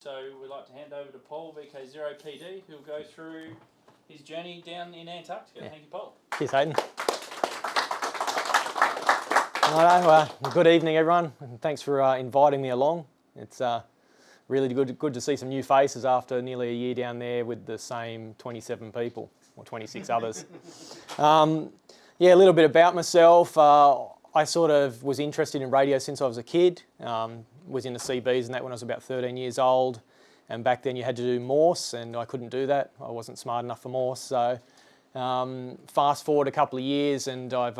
So we'd like to hand over to Paul VK0PD, who will go through his journey down in Antarctica. Yeah. Thank you, Paul. Cheers, Hayden. Righto, good evening, everyone, and thanks for inviting me along. It's really good to see some new faces after nearly a year down there with the same 27 people, or 26 others. Yeah, a little bit about myself. I sort of was interested in radio since I was a kid. Was in the CBs and that when I was about 13 years old. And back then you had to do Morse, and I couldn't do that. I wasn't smart enough for Morse. So fast forward a couple of years, and I've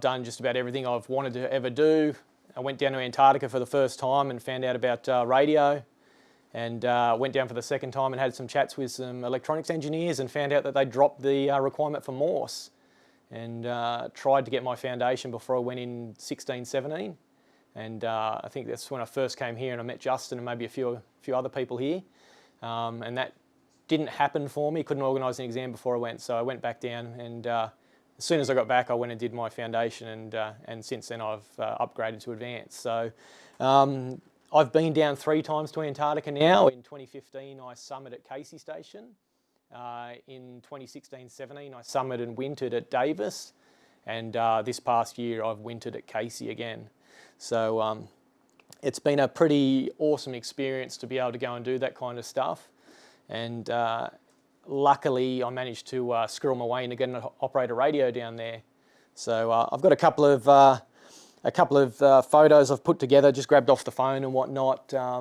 done just about everything I've wanted to ever do. I went down to Antarctica for the first time and found out about radio, and went down for the second time and had some chats with some electronics engineers and found out that they dropped the requirement for Morse, and tried to get my foundation before I went in 16, 17. And I think that's when I first came here, and I met Justin and maybe a few other people here. And that didn't happen for me. Couldn't organise an exam before I went, so I went back down, and as soon as I got back, I went and did my foundation, and since then I've upgraded to advanced. So I've been down 3 times to Antarctica now. In 2015, I summited at Casey Station. In 2016-17, I summited and wintered at Davis, and this past year I've wintered at Casey again. So it's been a pretty awesome experience to be able to go and do that kind of stuff, and luckily I managed to squirrel my way in to get an operator radio down there. So I've got a couple of photos I've put together, just grabbed off the phone and whatnot. I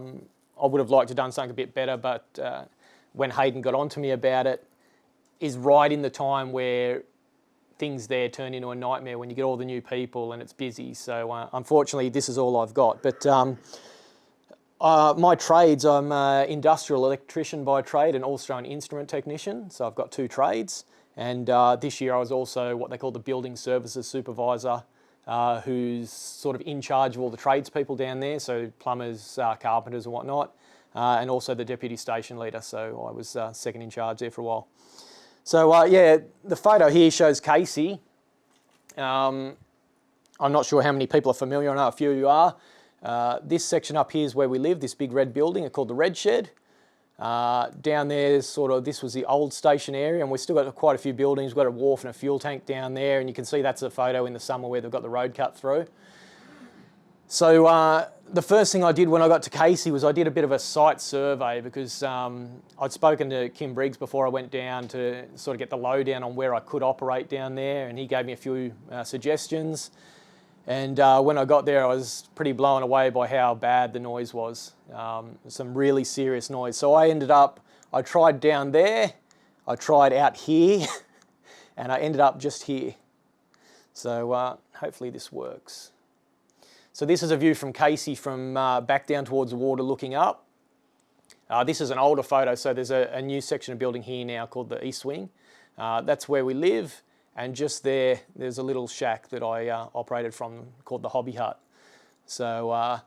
would have liked to have done something a bit better, but when Hayden got on to me about it, is right in the time where things there turn into a nightmare when you get all the new people and it's busy. So unfortunately, this is all I've got. But my trades, I'm an industrial electrician by trade and also an instrument technician. So I've got 2 trades. And this year I was also what they call the building services supervisor, who's sort of in charge of all the tradespeople down there. So plumbers, carpenters and whatnot. And also the deputy station leader. So I was second in charge there for a while. So yeah, the photo here shows Casey. I'm not sure how many people are familiar. I know a few of you are. This section up here is where we live, this big red building called the Red Shed. Down there, this was the old station area, and we've still got quite a few buildings. We've got a wharf and a fuel tank down there, and you can see that's a photo in the summer where they've got the road cut through. So the first thing I did when I got to Casey was I did a bit of a site survey, because I'd spoken to Kim Briggs before I went down to sort of get the lowdown on where I could operate down there, and he gave me a few suggestions. And when I got there, I was pretty blown away by how bad the noise was. Some really serious noise. So I tried down there, I tried out here, and I ended up just here. So hopefully this works. So this is a view from Casey from back down towards the water looking up. This is an older photo, so there's a new section of building here now called the East Wing. That's where we live, and just there's a little shack that I operated from called the Hobby Hut. So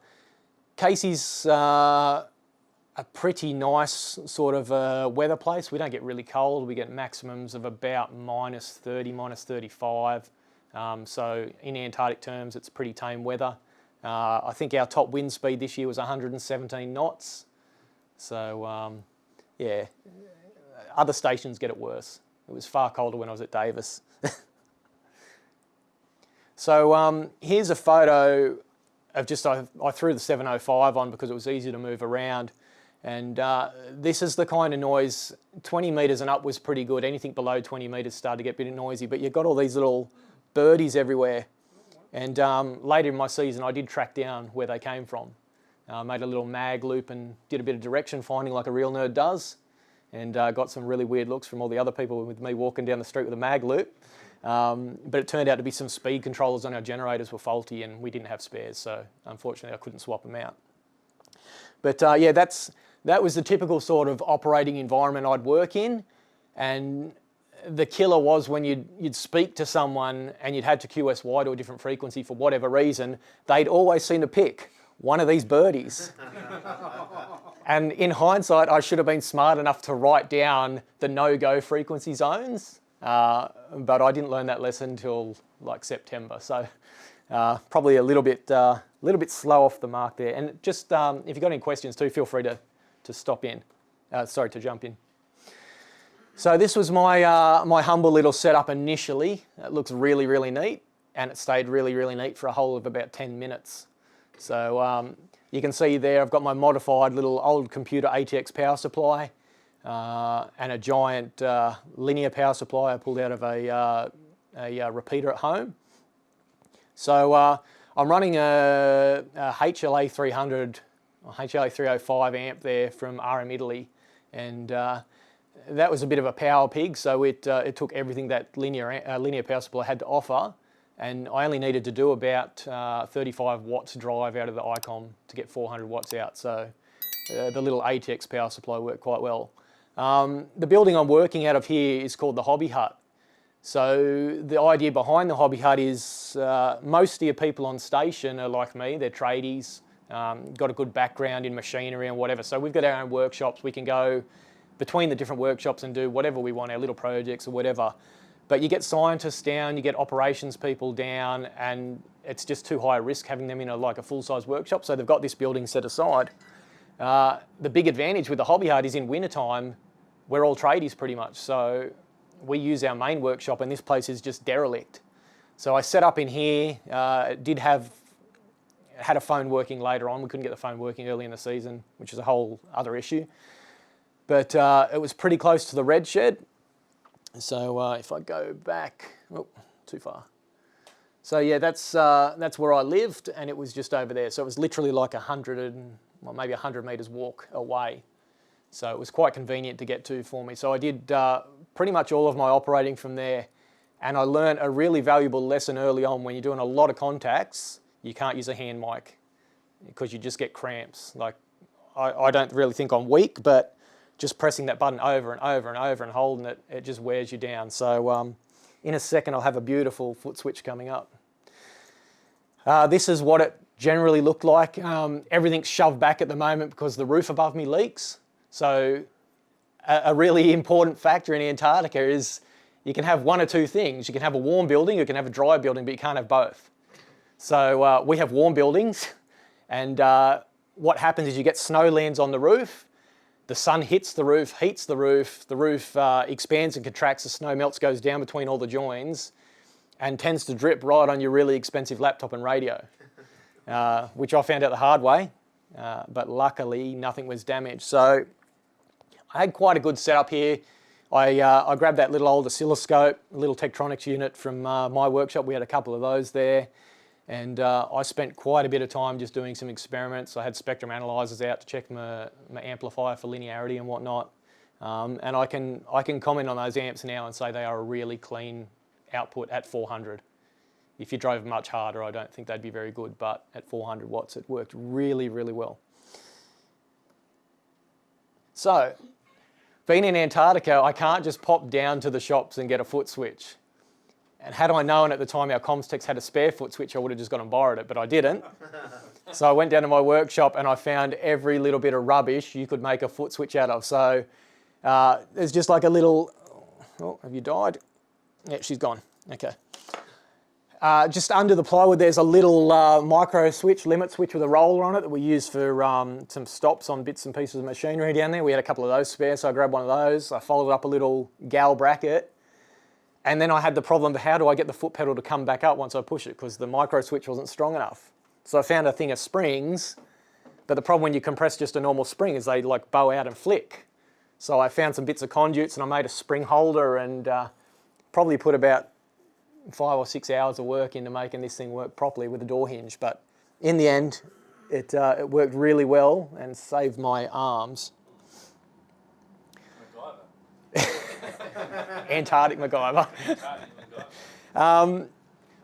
Casey's a pretty nice sort of weather place. We don't get really cold. We get maximums of about -30, -35. So in Antarctic terms, it's pretty tame weather. I think our top wind speed this year was 117 knots. So yeah, other stations get it worse. It was far colder when I was at Davis. So here's a photo of just, I threw the 705 on because it was easy to move around. And this is the kind of noise, 20 metres and up was pretty good. Anything below 20 metres started to get a bit noisy, but you've got all these little birdies everywhere. And later in my season, I did track down where they came from. Made a little mag loop and did a bit of direction finding like a real nerd does. And got some really weird looks from all the other people with me walking down the street with a mag loop. But it turned out to be some speed controllers on our generators were faulty, and we didn't have spares. So unfortunately, I couldn't swap them out. But yeah, that was the typical sort of operating environment I'd work in. And the killer was when you'd speak to someone and you'd had to QSY to a different frequency for whatever reason, they'd always seem to pick one of these birdies. And in hindsight, I should have been smart enough to write down the no-go frequency zones, but I didn't learn that lesson until like September. So probably a little bit little bit slow off the mark there. And just if you've got any questions too, feel free to stop in. To jump in. So this was my my humble little setup initially. It looks really, really neat, and it stayed really, really neat for a whole of about 10 minutes. So you can see there I've got my modified little old computer ATX power supply and a giant linear power supply I pulled out of a repeater at home. So I'm running a HLA 300, or HLA 305 amp there from RM Italy, and that was a bit of a power pig, so it took everything that linear power supply had to offer, and I only needed to do about 35 watts drive out of the ICOM to get 400 watts out, so the little ATX power supply worked quite well. The building I'm working out of here is called the Hobby Hut. So the idea behind the Hobby Hut is most of your people on station are like me, they're tradies, got a good background in machinery and whatever, so we've got our own workshops. We can go between the different workshops and do whatever we want, our little projects or whatever. But you get scientists down, you get operations people down, and it's just too high a risk having them in like a full-size workshop, so they've got this building set aside. The big advantage with the Hobby Hut is in wintertime, we're all tradies pretty much, so we use our main workshop and this place is just derelict. So I set up in here, had a phone working later on. We couldn't get the phone working early in the season, which is a whole other issue. But it was pretty close to the red shed. So if I go back, oh, too far. So yeah, that's where I lived, and it was just over there. So it was literally like maybe 100 metres walk away. So it was quite convenient to get to for me. So I did pretty much all of my operating from there, and I learned a really valuable lesson early on. When you're doing a lot of contacts, you can't use a hand mic because you just get cramps. Like I don't really think I'm weak, but just pressing that button over and over and over and holding it, it just wears you down. So in a second, I'll have a beautiful foot switch coming up. This is what it generally looked like. Everything's shoved back at the moment because the roof above me leaks. So a really important factor in Antarctica is you can have one or two things. You can have a warm building, you can have a dry building, but you can't have both. So we have warm buildings, and what happens is you get snow lands on the roof, the sun hits the roof, heats the roof expands and contracts, the snow melts, goes down between all the joins, and tends to drip right on your really expensive laptop and radio, which I found out the hard way, but luckily nothing was damaged. So I had quite a good setup here. I grabbed that little old oscilloscope, a little Tektronix unit from my workshop. We had a couple of those there. And I spent quite a bit of time just doing some experiments. I had spectrum analyzers out to check my amplifier for linearity and whatnot. And I can comment on those amps now and say they are a really clean output at 400. If you drove much harder, I don't think they'd be very good, but at 400 watts, it worked really, really well. So, being in Antarctica, I can't just pop down to the shops and get a foot switch. And had I known at the time our comms techs had a spare foot switch, I would have just gone and borrowed it, but I didn't. So I went down to my workshop and I found every little bit of rubbish you could make a foot switch out of. So there's just like a little, oh, have you died? Yeah, she's gone, okay. Just under the plywood, there's a little micro switch, limit switch with a roller on it that we use for some stops on bits and pieces of machinery down there. We had a couple of those spare, so I grabbed one of those. I folded up a little gal bracket. And then I had the problem of how do I get the foot pedal to come back up once I push it, because the micro switch wasn't strong enough. So I found a thing of springs, but the problem when you compress just a normal spring is they like bow out and flick. So I found some bits of conduits and I made a spring holder and probably put about 5 or 6 hours of work into making this thing work properly with a door hinge. But in the end, it worked really well and saved my arms. Antarctic MacGyver.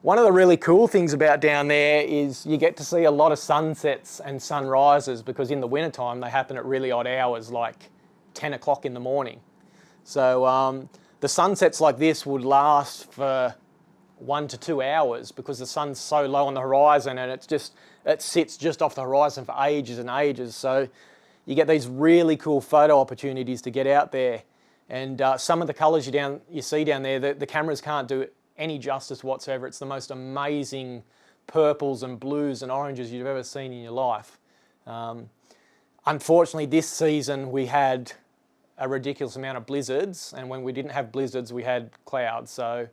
One of the really cool things about down there is you get to see a lot of sunsets and sunrises, because in the wintertime they happen at really odd hours, like 10 o'clock in the morning. So the sunsets like this would last for 1 to 2 hours because the sun's so low on the horizon and it sits just off the horizon for ages and ages. So you get these really cool photo opportunities to get out there. And some of the colours you see down there, the cameras can't do any justice whatsoever. It's the most amazing purples and blues and oranges you've ever seen in your life. Unfortunately, this season we had a ridiculous amount of blizzards, and when we didn't have blizzards, we had clouds. So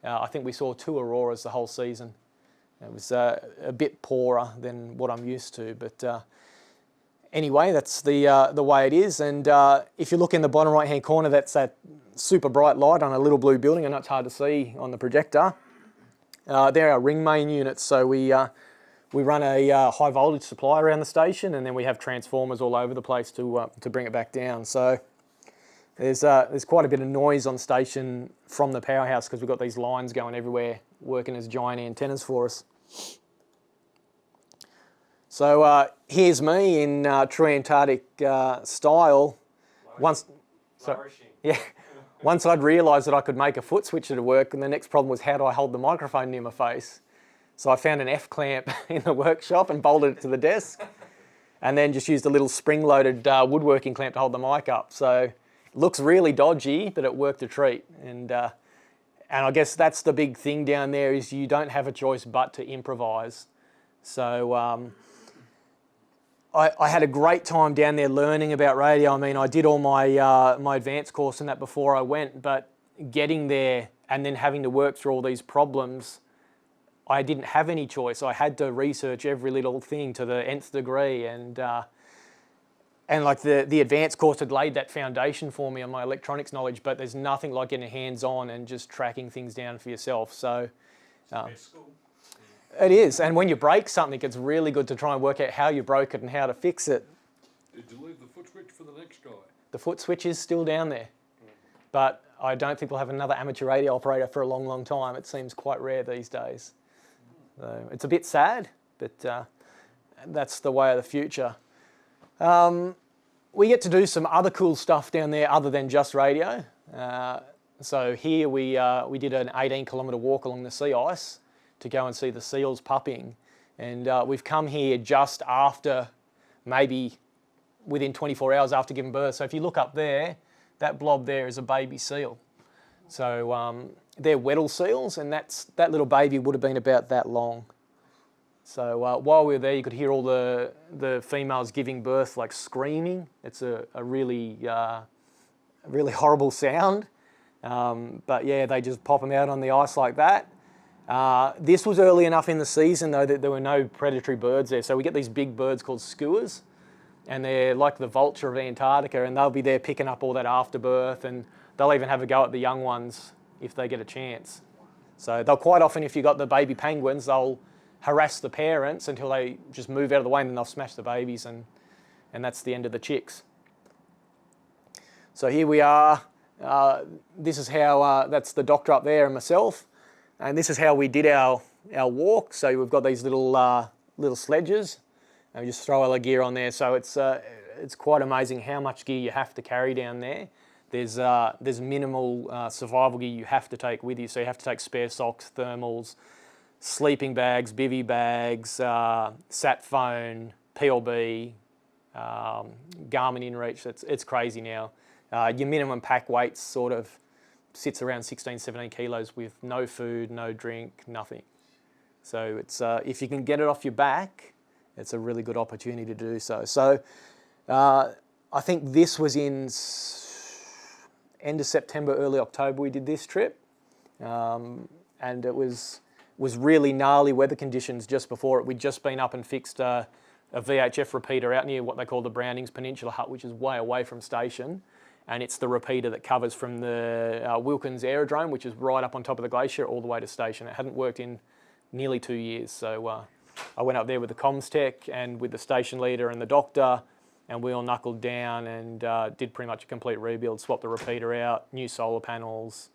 I think we saw 2 auroras the whole season. It was a bit poorer than what I'm used to, but anyway, that's the way it is. And if you look in the bottom right-hand corner, that's that super bright light on a little blue building. I know it's hard to see on the projector. They're our ring main units. So we run a high voltage supply around the station, and then we have transformers all over the place to bring it back down. So there's quite a bit of noise on station from the powerhouse because we've got these lines going everywhere, working as giant antennas for us. So here's me in true Antarctic style. Once I'd realised that I could make a foot switcher to work, and the next problem was, how do I hold the microphone near my face? So I found an F-clamp in the workshop and bolted it to the desk, and then just used a little spring-loaded woodworking clamp to hold the mic up. So it looks really dodgy, but it worked a treat. And I guess that's the big thing down there, is you don't have a choice but to improvise. So I had a great time down there learning about radio. I mean, I did all my my advanced course in that before I went, but getting there and then having to work through all these problems, I didn't have any choice. I had to research every little thing to the nth degree, and like the advanced course had laid that foundation for me on my electronics knowledge, but there's nothing like getting hands-on and just tracking things down for yourself. So it is, and when you break something, it's really good to try and work out how you broke it and how to fix it. Did you leave the foot switch for the next guy? The foot switch is still down there, but I don't think we'll have another amateur radio operator for a long, long time. It seems quite rare these days. So it's a bit sad, but that's the way of the future. We get to do some other cool stuff down there other than just radio. So here we did an 18-kilometre walk along the sea ice to go and see the seals pupping. And we've come here just after, maybe within 24 hours after giving birth. So if you look up there, that blob there is a baby seal. So they're Weddell seals, and that little baby would have been about that long. So while we were there, you could hear all the females giving birth, like screaming. It's a really horrible sound. But yeah, they just pop them out on the ice like that. This was early enough in the season, though, that there were no predatory birds there. So we get these big birds called skuas, and they're like the vulture of Antarctica, and they'll be there picking up all that afterbirth, and they'll even have a go at the young ones if they get a chance. So they'll quite often, if you've got the baby penguins, they'll harass the parents until they just move out of the way, and then they'll smash the babies, and that's the end of the chicks. So here we are. This is how, that's the doctor up there and myself. And this is how we did our walk. So we've got these little sledges, and we just throw all our gear on there. So it's quite amazing how much gear you have to carry down there. There's minimal survival gear you have to take with you. So you have to take spare socks, thermals, sleeping bags, bivy bags, sat phone, PLB, Garmin InReach. It's crazy now. Your minimum pack weight sort of sits around 16, 17 kilos with no food, no drink, nothing. So it's if you can get it off your back, it's a really good opportunity to do so. So I think this was in end of September, early October we did this trip, and it was really gnarly weather conditions just before it. We'd just been up and fixed a VHF repeater out near what they call the Brownings Peninsula Hut, which is way away from station. And it's the repeater that covers from the Wilkins Aerodrome, which is right up on top of the glacier, all the way to station. It hadn't worked in nearly 2 years. So I went up there with the comms tech and with the station leader and the doctor, and we all knuckled down and did pretty much a complete rebuild, swapped the repeater out, new solar panels,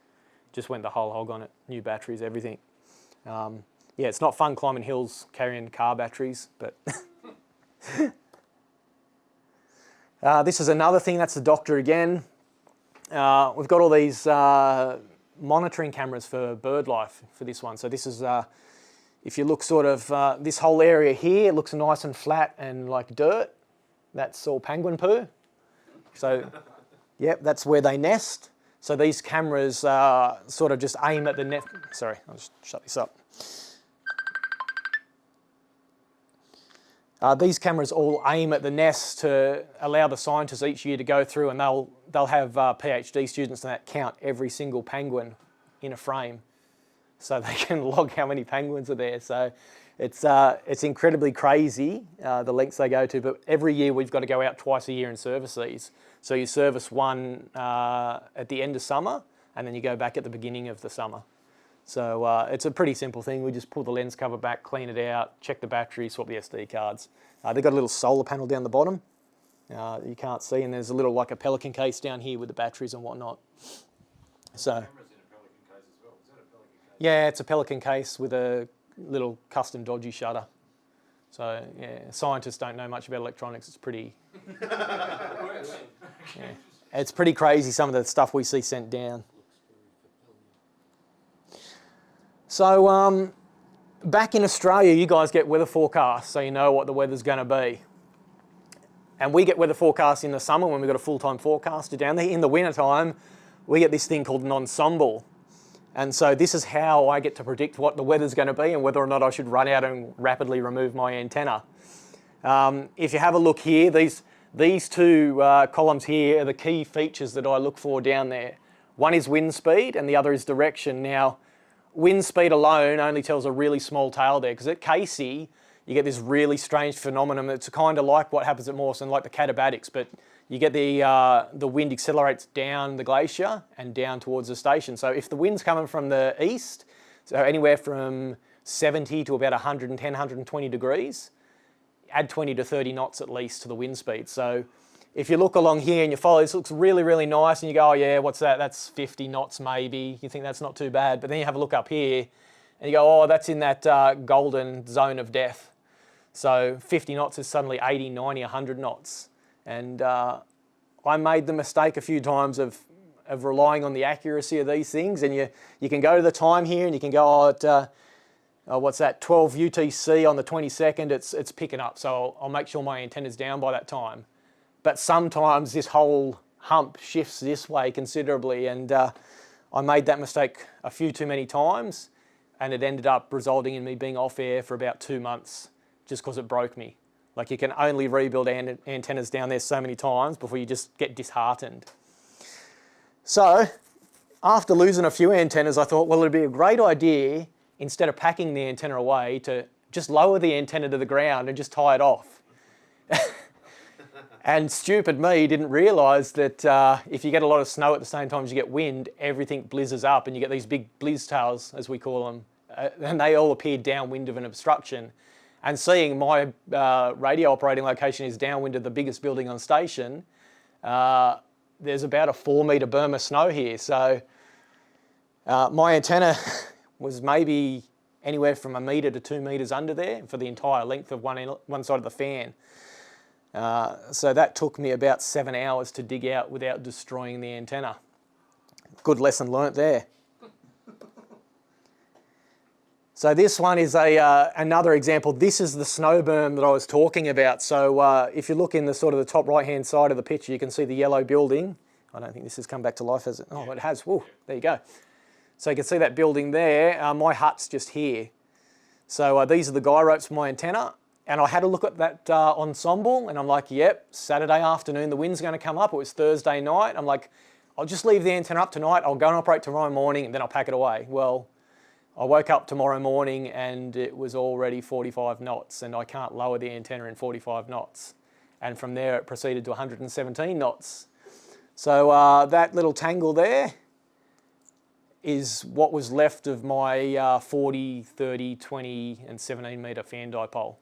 just went the whole hog on it, new batteries, everything. Yeah, it's not fun climbing hills carrying car batteries, but... this is another thing, that's the doctor again. We've got all these monitoring cameras for bird life for this one. So this is, if you look sort of, this whole area here, it looks nice and flat and like dirt. That's all penguin poo. So, yep, that's where they nest. So these cameras sort of just aim at the nest. Sorry, I'll just shut this up. These cameras all aim at the nest to allow the scientists each year to go through, and they'll have PhD students that count every single penguin in a frame, so they can log how many penguins are there. So it's incredibly crazy the lengths they go to. But every year we've got to go out twice a year and service these. So you service one at the end of summer, and then you go back at the beginning of the summer. So it's a pretty simple thing. We just pull the lens cover back, clean it out, check the battery, swap the SD cards. They've got a little solar panel down the bottom. You can't see, and there's a little like a Pelican case down here with the batteries and whatnot. So yeah, it's a Pelican case with a little custom dodgy shutter. So yeah, scientists don't know much about electronics. It's pretty, it's pretty crazy some of the stuff we see sent down. So back in Australia, you guys get weather forecasts, so you know what the weather's going to be. And we get weather forecasts in the summer when we've got a full-time forecaster down there. In the winter time, we get this thing called an ensemble. And so this is how I get to predict what the weather's going to be and whether or not I should run out and rapidly remove my antenna. If you have a look here, these two columns here are the key features that I look for down there. One is wind speed and the other is direction. Now, wind speed alone only tells a really small tail there, because at Casey, you get this really strange phenomenon. It's kind of like what happens at Mawson, like the Catabatics, but you get the wind accelerates down the glacier and down towards the station. So if the wind's coming from the east, so anywhere from 70 to about 110, 120 degrees, add 20 to 30 knots at least to the wind speed. So if you look along here and you follow, this looks really, really nice, and you go, oh yeah, what's that? That's 50 knots maybe. You think that's not too bad. But then you have a look up here and you go, oh, that's in that golden zone of death. So 50 knots is suddenly 80, 90, 100 knots. And I made the mistake a few times of relying on the accuracy of these things. And you can go to the time here and you can go, what's that, 12 UTC on the 22nd, it's picking up. So I'll make sure my antenna's down by that time. But sometimes this whole hump shifts this way considerably, and I made that mistake a few too many times, and it ended up resulting in me being off air for about 2 months just because it broke me. Like, you can only rebuild antennas down there so many times before you just get disheartened. So after losing a few antennas, I thought, well, it'd be a great idea, instead of packing the antenna away, to just lower the antenna to the ground and just tie it off. And stupid me didn't realise that if you get a lot of snow at the same time as you get wind, everything blizzes up and you get these big blizz tails, as we call them, and they all appear downwind of an obstruction. And seeing my radio operating location is downwind of the biggest building on station, there's about a 4 metre berm of snow here. So my antenna was maybe anywhere from 1 metre to 2 metres under there for the entire length of one side of the fan. So that took me about 7 hours to dig out without destroying the antenna. Good lesson learnt there. So this one is another example. This is the snow berm that I was talking about. So if you look in the sort of the top right-hand side of the picture, you can see the yellow building. I don't think this has come back to life, has it? Oh, it has. Whoa, there you go. So you can see that building there. My hut's just here. So these are the guy ropes for my antenna. And I had a look at that ensemble, and I'm like, yep, Saturday afternoon, the wind's going to come up. It was Thursday night. I'm like, I'll just leave the antenna up tonight. I'll go and operate tomorrow morning, and then I'll pack it away. Well, I woke up tomorrow morning, and it was already 45 knots, and I can't lower the antenna in 45 knots. And from there, it proceeded to 117 knots. So that little tangle there is what was left of my 40, 30, 20, and 17 metre fan dipole.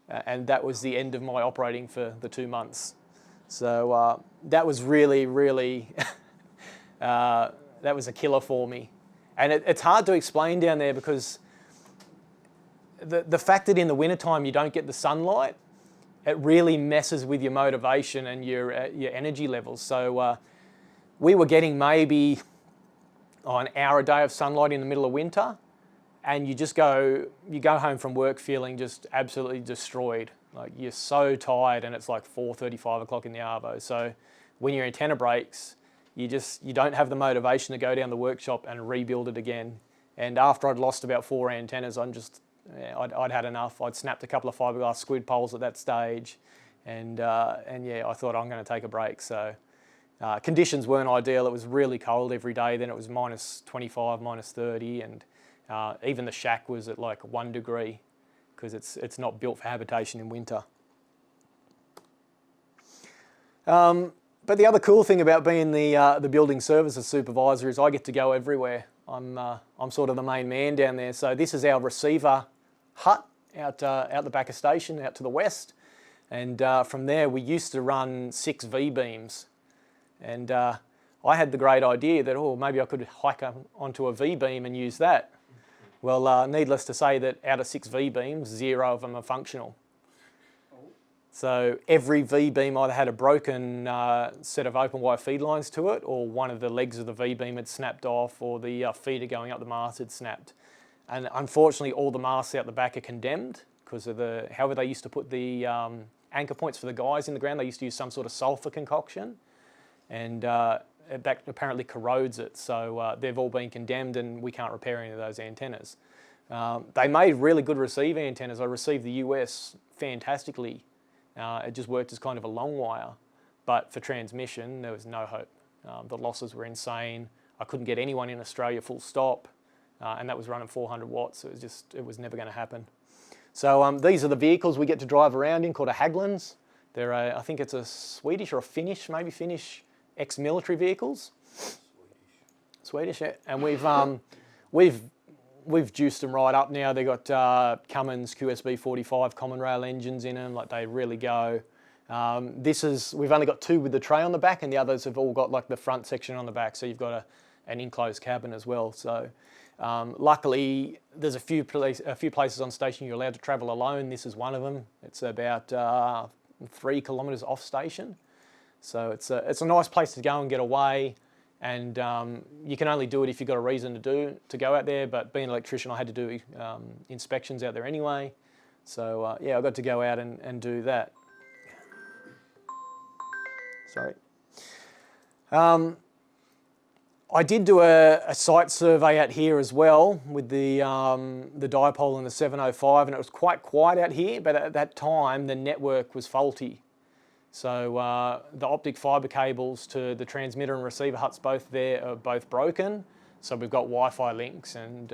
And that was the end of my operating for the 2 months. So that was really, really, that was a killer for me. And it's hard to explain down there, because the fact that in the wintertime you don't get the sunlight, it really messes with your motivation and your energy levels. So we were getting maybe an hour a day of sunlight in the middle of winter, and you go home from work feeling just absolutely destroyed. Like, you're so tired, and it's like 4:30, 5 o'clock in the arvo. So when your antenna breaks, you don't have the motivation to go down the workshop and rebuild it again. And after I'd lost about 4 antennas, yeah, I'd had enough. I'd snapped a couple of fiberglass squid poles at that stage, and yeah, I thought I'm going to take a break. So conditions weren't ideal. It was really cold every day. Then it was minus 25, minus 30, and even the shack was at like 1 degree because it's not built for habitation in winter. But the other cool thing about being the building services supervisor is I get to go everywhere. I'm sort of the main man down there. So this is our receiver hut out the back of station, out to the west. And from there, we used to run 6 V-beams. And I had the great idea that, oh, maybe I could hike up onto a V-beam and use that. Well, needless to say that out of 6 V-beams, 0 of them are functional. So every V-beam either had a broken set of open wire feed lines to it, or one of the legs of the V-beam had snapped off, or the feeder going up the mast had snapped. And unfortunately, all the masts out the back are condemned because of however they used to put the anchor points for the guys in the ground. They used to use some sort of sulfur concoction, and that apparently corrodes it. So they've all been condemned, and we can't repair any of those antennas. They made really good receive antennas. I received the US fantastically. It just worked as kind of a long wire, but for transmission there was no hope. The losses were insane. I couldn't get anyone in Australia full stop, and that was running 400 watts. It was never going to happen. So these are the vehicles we get to drive around in, called a Hägglunds. They're I think it's a Swedish or a Finnish, maybe Finnish ex-military vehicles. Swedish, yeah. And we've juiced them right up now. They've got Cummins QSB 45 common rail engines in them, like they really go. We've only got 2 with the tray on the back, and the others have all got like the front section on the back, so you've got an enclosed cabin as well. So luckily there's a few places on station you're allowed to travel alone. This is one of them. It's about 3 kilometres off station. So it's a nice place to go and get away. And you can only do it if you've got a reason to go out there. But being an electrician, I had to do inspections out there anyway. So yeah, I got to go out and do that. Sorry. I did do a site survey out here as well with the dipole and the 705, and it was quite quiet out here. But at that time, the network was faulty. So the optic fibre cables to the transmitter and receiver huts both there are both broken. So we've got Wi-Fi links, and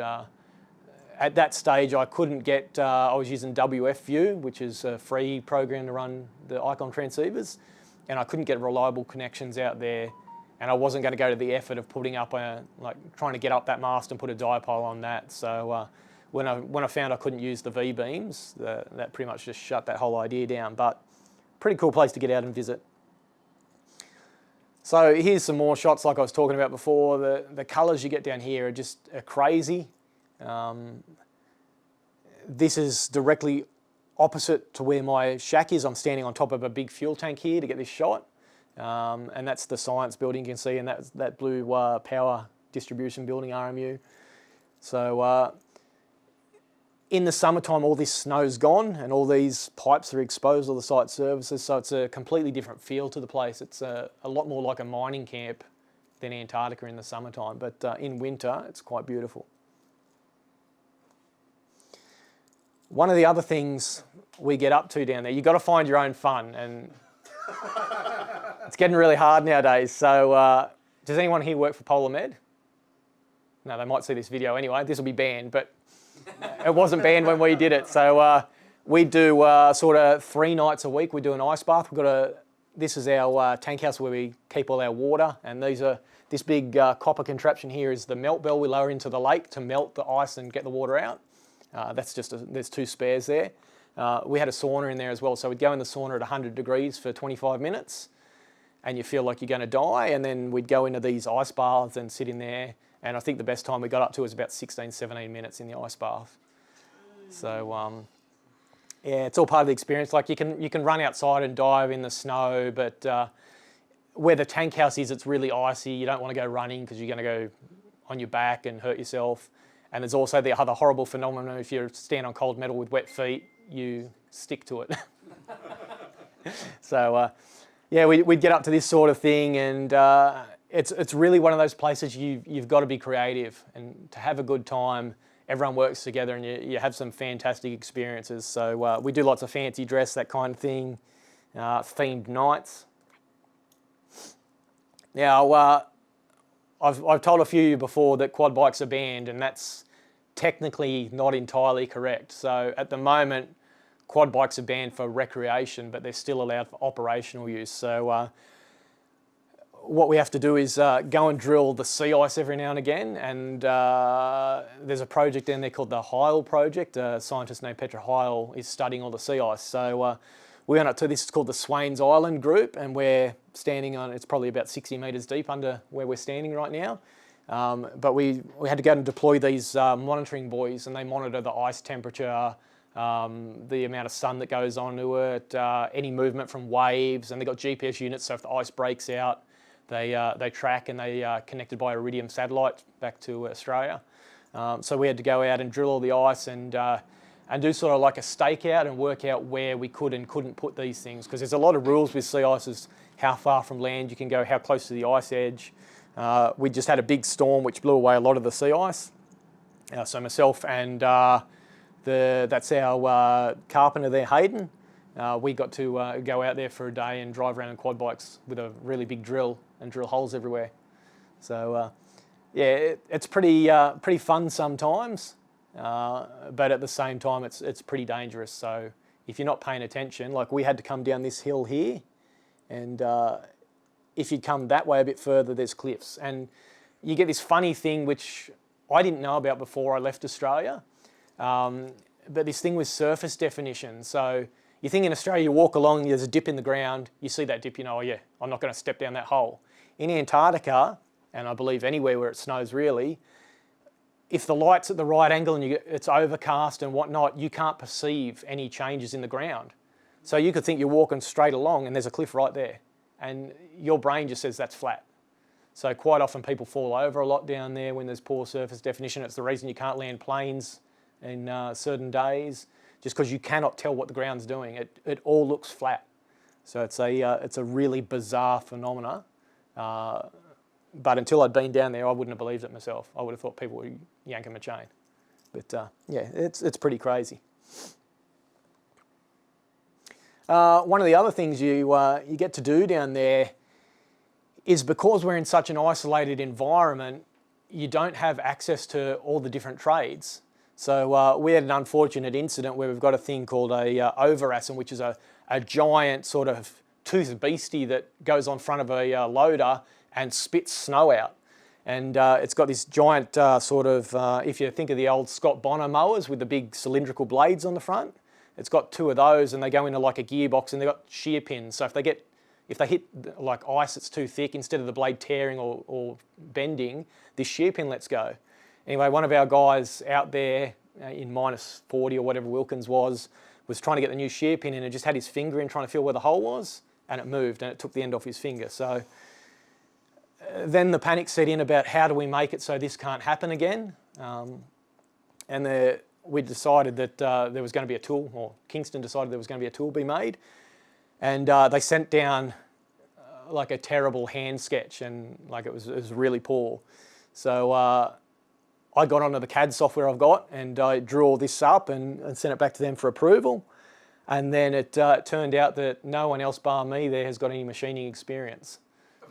at that stage I couldn't get, I was using WF View, which is a free program to run the Icon transceivers, and I couldn't get reliable connections out there, and I wasn't going to go to the effort of putting up trying to get up that mast and put a dipole on that. So when I found I couldn't use the V-beams, that pretty much just shut that whole idea down. But pretty cool place to get out and visit. So here's some more shots like I was talking about before. The colours you get down here are crazy. This is directly opposite to where my shack is. I'm standing on top of a big fuel tank here to get this shot. And that's the science building you can see, and that's that blue power distribution building, RMU. So in the summertime, all this snow's gone and all these pipes are exposed, all the site services, so it's a completely different feel to the place. It's a lot more like a mining camp than Antarctica in the summertime, but in winter, it's quite beautiful. One of the other things we get up to down there, you've got to find your own fun, and it's getting really hard nowadays. So does anyone here work for Polar Med? No, they might see this video anyway. This will be banned, but it wasn't banned when we did it. So we do sort of 3 nights a week. We do an ice bath. This is our tank house where we keep all our water, and this big copper contraption here is the melt bell we lower into the lake to melt the ice and get the water out. There's 2 spares there. We had a sauna in there as well, so we'd go in the sauna at 100 degrees for 25 minutes, and you feel like you're going to die, and then we'd go into these ice baths and sit in there. And I think the best time we got up to was about 16, 17 minutes in the ice bath. So yeah, it's all part of the experience. Like you can run outside and dive in the snow, but where the tank house is, it's really icy. You don't want to go running because you're going to go on your back and hurt yourself. And there's also the other horrible phenomenon: if you stand on cold metal with wet feet, you stick to it. So yeah, we'd get up to this sort of thing, and it's really one of those places you've got to be creative, and to have a good time, everyone works together and you have some fantastic experiences. So we do lots of fancy dress, that kind of thing, themed nights. Now, I've told a few of you before that quad bikes are banned, and that's technically not entirely correct. So at the moment, quad bikes are banned for recreation, but they're still allowed for operational use. So what we have to do is go and drill the sea ice every now and again, and there's a project down there called the Heil Project. A scientist named Petra Heil is studying all the sea ice. So we went up to this, it's called the Swains Island group, and we're standing on, it's probably about 60 metres deep under where we're standing right now. But we had to go and deploy these monitoring buoys, and they monitor the ice temperature, the amount of sun that goes onto it, any movement from waves, and they've got GPS units, so if the ice breaks out, they track, and they are connected by Iridium satellite back to Australia. So we had to go out and drill all the ice and do sort of like a stakeout and work out where we could and couldn't put these things, because there's a lot of rules with sea ice, as how far from land you can go, how close to the ice edge. We just had a big storm which blew away a lot of the sea ice. So myself and that's our carpenter there, Hayden, we got to go out there for a day and drive around on quad bikes with a really big drill and drill holes everywhere. So yeah, it's pretty fun sometimes, but at the same time it's pretty dangerous. So if you're not paying attention, like we had to come down this hill here, and if you come that way a bit further, there's cliffs, and you get this funny thing which I didn't know about before I left Australia, but this thing with surface definition. So you think in Australia, you walk along, there's a dip in the ground, you see that dip, you know, oh yeah, I'm not going to step down that hole. In Antarctica, and I believe anywhere where it snows really, if the light's at the right angle and it's overcast and whatnot, you can't perceive any changes in the ground. So you could think you're walking straight along and there's a cliff right there, and your brain just says that's flat. So quite often people fall over a lot down there when there's poor surface definition. It's the reason you can't land planes in certain days, just because you cannot tell what the ground's doing. It all looks flat. So it's a really bizarre phenomena. But until I'd been down there, I wouldn't have believed it myself. I would have thought people were yanking my chain. But yeah, it's pretty crazy. One of the other things you get to do down there is, because we're in such an isolated environment, you don't have access to all the different trades. So we had an unfortunate incident where we've got a thing called a overassen, which is a giant sort of toothed beastie that goes on front of a loader and spits snow out. And it's got this giant sort of, if you think of the old Scott Bonner mowers with the big cylindrical blades on the front, it's got two of those, and they go into like a gearbox, and they've got shear pins. So if they hit like ice that's too thick, instead of the blade tearing or bending, this shear pin lets go. Anyway, one of our guys out there in minus 40 or whatever Wilkins was trying to get the new shear pin in, and just had his finger in trying to feel where the hole was, and it moved, and it took the end off his finger. So then the panic set in about how do we make it so this can't happen again. And we decided that there was going to be a tool, or Kingston decided there was going to be a tool be made. And they sent down like a terrible hand sketch, and like it was really poor. So I got onto the CAD software I've got, and I drew all this up and sent it back to them for approval. And then it turned out that no one else bar me there has got any machining experience.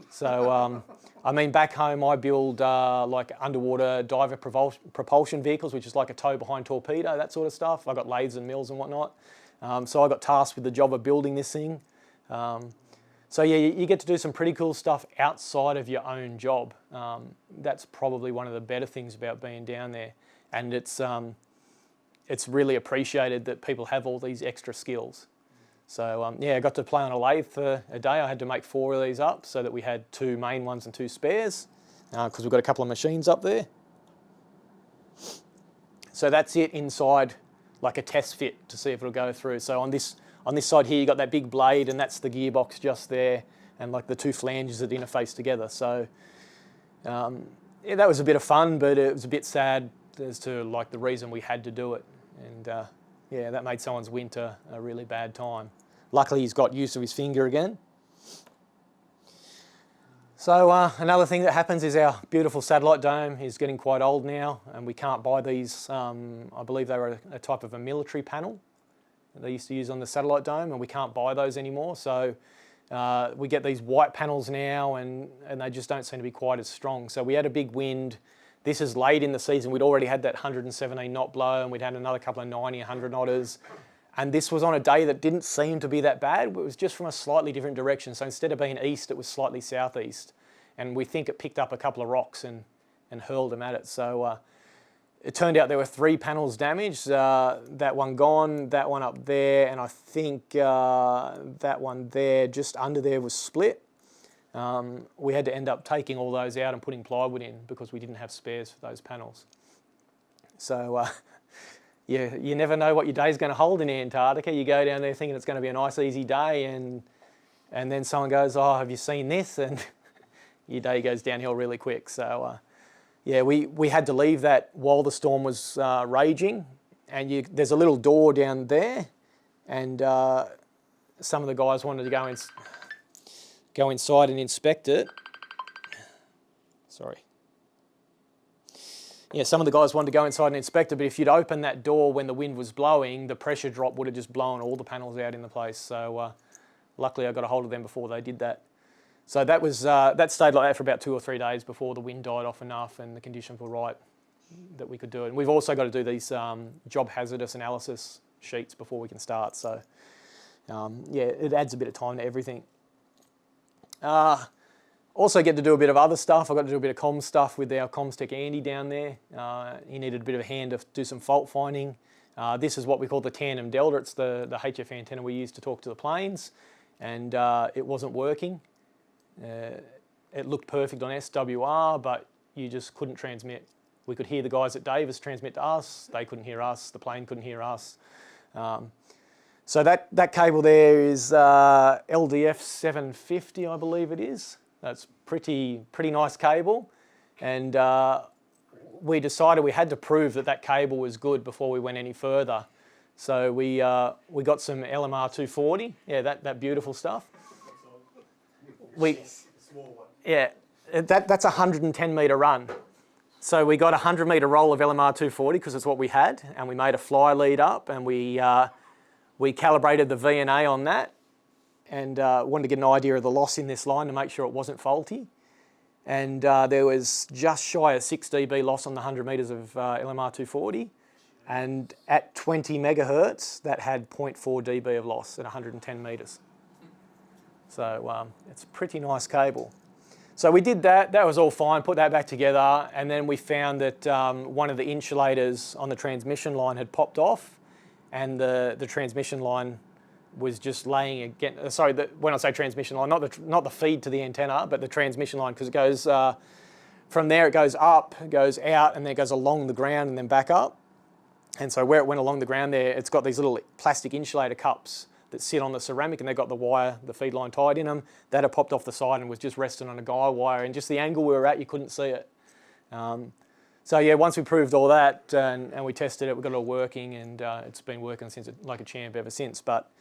So, I mean, back home I build like underwater diver propulsion vehicles, which is like a tow behind torpedo, that sort of stuff. I got lathes and mills and whatnot. So I got tasked with the job of building this thing. So yeah, you get to do some pretty cool stuff outside of your own job. That's probably one of the better things about being down there. And it's really appreciated that people have all these extra skills. So yeah, I got to play on a lathe for a day. I had to make 4 of these up so that we had 2 main ones and 2 spares, because we've got a couple of machines up there. So that's it inside, like a test fit to see if it'll go through. So on this side here, you got that big blade, and that's the gearbox just there, and like the 2 flanges that interface together. So yeah, that was a bit of fun, but it was a bit sad as to like the reason we had to do it. And yeah, that made someone's winter a really bad time. Luckily, he's got use of his finger again. So another thing that happens is our beautiful satellite dome is getting quite old now, and we can't buy these. I believe they were a type of a military panel that they used to use on the satellite dome, and we can't buy those anymore. So we get these white panels now, and they just don't seem to be quite as strong. So we had a big wind. This is late in the season. We'd already had that 117 knot blow, and we'd had another couple of 90, 100 knotters. And this was on a day that didn't seem to be that bad. It was just from a slightly different direction. So instead of being east, it was slightly southeast. And we think it picked up a couple of rocks and hurled them at it. So it turned out there were 3 panels damaged. That one gone, that one up there, and I think that one there, just under there, was split. We had to end up taking all those out and putting plywood in because we didn't have spares for those panels. So yeah, you never know what your day's going to hold in Antarctica. You go down there thinking it's going to be a nice, easy day, and then someone goes, "Oh, have you seen this?" And your day goes downhill really quick. So yeah, we had to leave that while the storm was raging, and there's a little door down there, and some of the guys wanted to go inside and inspect it. Sorry. Yeah, some of the guys wanted to go inside and inspect it, but if you'd opened that door when the wind was blowing, the pressure drop would have just blown all the panels out in the place. So luckily I got a hold of them before they did that. So that stayed like that for about 2 or 3 days before the wind died off enough and the conditions were right that we could do it. And we've also got to do these job hazardous analysis sheets before we can start. So yeah, it adds a bit of time to everything. Also get to do a bit of other stuff. I got to do a bit of comms stuff with our comms tech Andy down there. He needed a bit of a hand to do some fault finding. This is what we call the tandem delta. It's the HF antenna we use to talk to the planes, and it wasn't working. It looked perfect on SWR, but you just couldn't transmit. We could hear the guys at Davis transmit to us. They couldn't hear us. The plane couldn't hear us. So that cable there is LDF 750, I believe it is. That's pretty nice cable, and we decided we had to prove that cable was good before we went any further. So we got some LMR 240, yeah, that beautiful stuff. Yeah, that's a 110 metre run. So we got a 100 metre roll of LMR 240 because it's what we had, and we made a fly lead up, and we calibrated the VNA on that, and wanted to get an idea of the loss in this line to make sure it wasn't faulty. And there was just shy of 6 dB loss on the 100 metres of LMR 240, and at 20 megahertz that had 0.4 dB of loss at 110 metres. So it's a pretty nice cable. So we did that was all fine, put that back together, and then we found that one of the insulators on the transmission line had popped off, and the transmission line was just laying against, sorry, when I say transmission line, not the feed to the antenna, but the transmission line, because it goes, from there it goes up, it goes out, and then it goes along the ground and then back up. And so where it went along the ground there, it's got these little plastic insulator cups that sit on the ceramic, and they've got the wire, the feed line tied in them. That had popped off the side and was just resting on a guy wire, and just the angle we were at, you couldn't see it. So yeah, once we proved all that and we tested it, we got it all working, and it's been working since like a champ ever since. But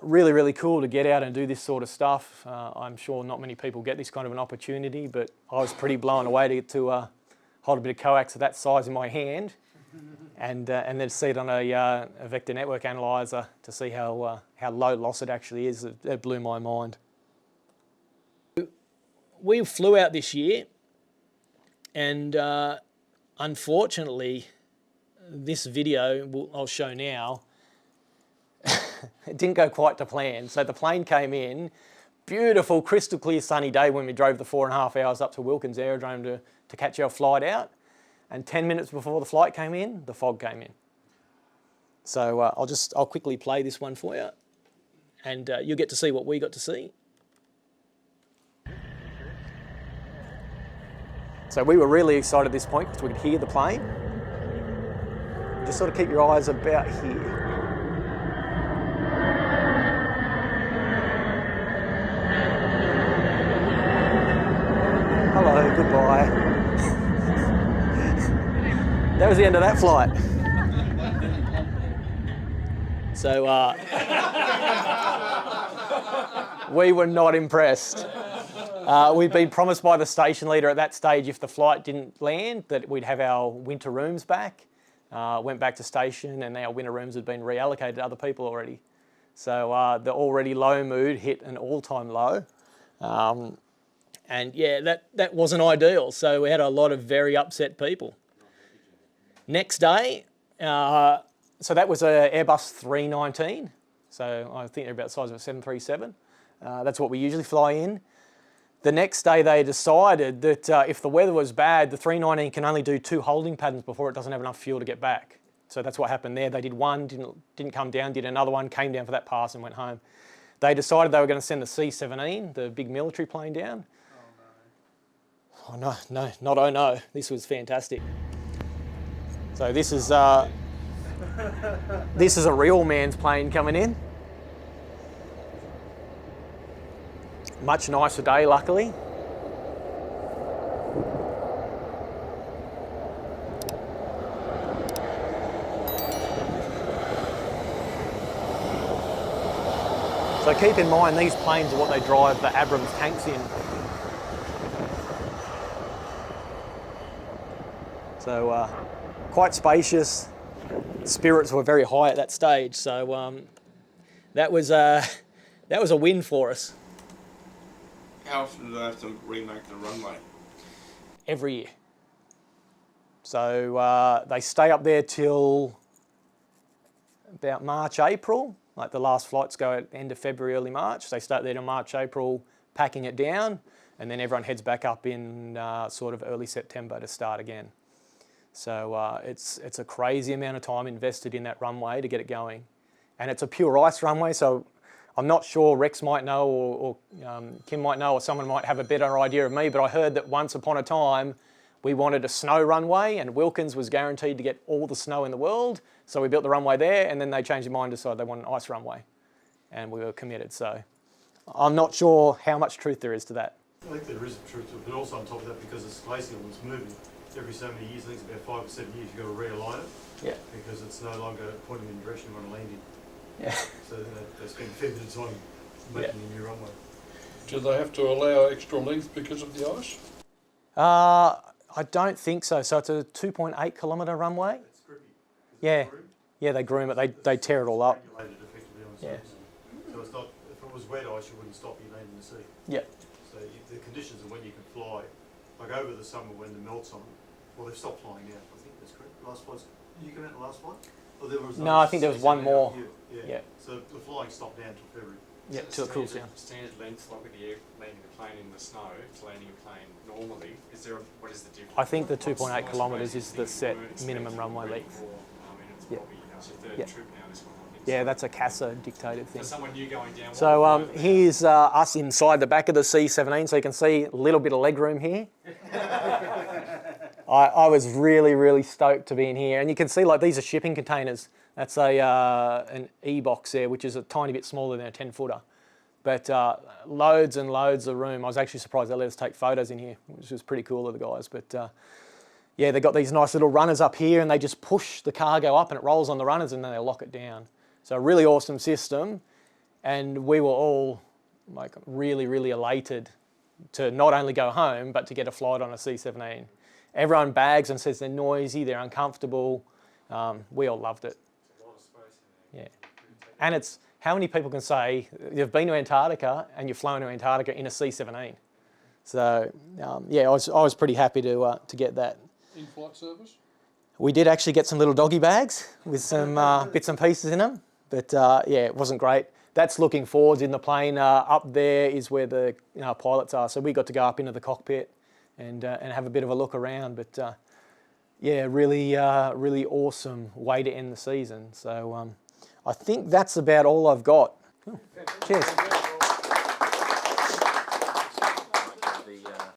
really, really cool to get out and do this sort of stuff. I'm sure not many people get this kind of an opportunity, but I was pretty blown away to get to hold a bit of coax of that size in my hand, and then see it on a vector network analyzer to see how low loss it actually is. It blew my mind. We flew out this year, and unfortunately, this video I'll show now, it didn't go quite to plan. So the plane came in, beautiful, crystal clear sunny day when we drove the 4.5 hours up to Wilkins Aerodrome to catch our flight out. And 10 minutes before the flight came in, the fog came in. So I'll quickly play this one for you, and you'll get to see what we got to see. So we were really excited at this point because we could hear the plane. Just sort of keep your eyes about here. Hello, goodbye. That was the end of that flight. So we were not impressed. We'd been promised by the station leader at that stage, if the flight didn't land, that we'd have our winter rooms back. Went back to station, and our winter rooms had been reallocated to other people already. So the already low mood hit an all-time low. And yeah, that wasn't ideal. So we had a lot of very upset people. Next day, so that was an Airbus 319. So I think they're about the size of a 737. That's what we usually fly in. The next day they decided that if the weather was bad, the 319 can only do 2 holding patterns before it doesn't have enough fuel to get back. So that's what happened there. They did one, didn't come down, did another one, came down for that pass and went home. They decided they were going to send the C17, the big military plane, down. Oh no, not oh no. This was fantastic. So this is a real man's plane coming in. Much nicer day, luckily. So keep in mind, these planes are what they drive the Abrams tanks in. So quite spacious. Spirits were very high at that stage. So that was a win for us. How often do they have to remake the runway? Every year. So they stay up there till about March, April. Like the last flights go at the end of February, early March. They start there till March, April, packing it down, and then everyone heads back up in sort of early September to start again. So it's a crazy amount of time invested in that runway to get it going. And it's a pure ice runway, so I'm not sure Rex might know or Kim might know, or someone might have a better idea of me, but I heard that once upon a time we wanted a snow runway and Wilkins was guaranteed to get all the snow in the world, so we built the runway there, and then they changed their mind and decided they want an ice runway, and we were committed. So I'm not sure how much truth there is to that. I think there is truth to it, but also on top of that, because it's glacial and it's moving, every so many years, I think it's about 5 or 7 years, you've got to realign it. Yeah. Because it's no longer pointing in the direction you want to land in. Yeah. So they spend a fair bit of time making a new runway. Do they have to allow extra length because of the ice? I don't think so. So it's a 2.8 kilometre runway. It's grippy. Yeah. Groom, Yeah, they groom it. They tear it all up. regulated effectively on the Yeah. surface. So it's not, if it was wet ice, you wouldn't stop you landing in the sea. Yeah. So the conditions of when you can fly, like over the summer when the melt's on, well, they've stopped flying now, I think that's correct. Last flight, did you come out the last flight? Or there was No, I think there was one more. Yeah. So the flying stopped down till February. Yeah, till it cools down. Standard length, like with the air landing the plane in the snow, to landing a plane normally, what is the difference? I think the 2.8 kilometres is the set minimum runway length. It's Yeah. probably it's your third Yeah. trip now, this one, I think. Yeah, that's a CASA dictated thing. For someone new going down. So here's us inside the back of the C17, so you can see a little bit of leg room here. I was really stoked to be in here, and you can see like these are shipping containers. That's an E-box there, which is a tiny bit smaller than a 10-footer. But loads and loads of room. I was actually surprised they let us take photos in here, which was pretty cool of the guys. But yeah, they've got these nice little runners up here, and they just push the cargo up and it rolls on the runners, and then they lock it down. So a really awesome system, and we were all like really elated to not only go home, but to get a flight on a C17. Everyone bags and says they're noisy, they're uncomfortable. We all loved it. A lot of space in there. Yeah. And it's, how many people can say you've been to Antarctica and you've flown to Antarctica in a C17? So yeah, I was pretty happy to get that. In-flight service? We did actually get some little doggy bags with some bits and pieces in them, but yeah, it wasn't great. That's looking forwards in the plane. Up there is where the pilots are, so we got to go up into the cockpit and have a bit of a look around. But yeah, really awesome way to end the season. So I think that's about all I've got. Cool. Cheers.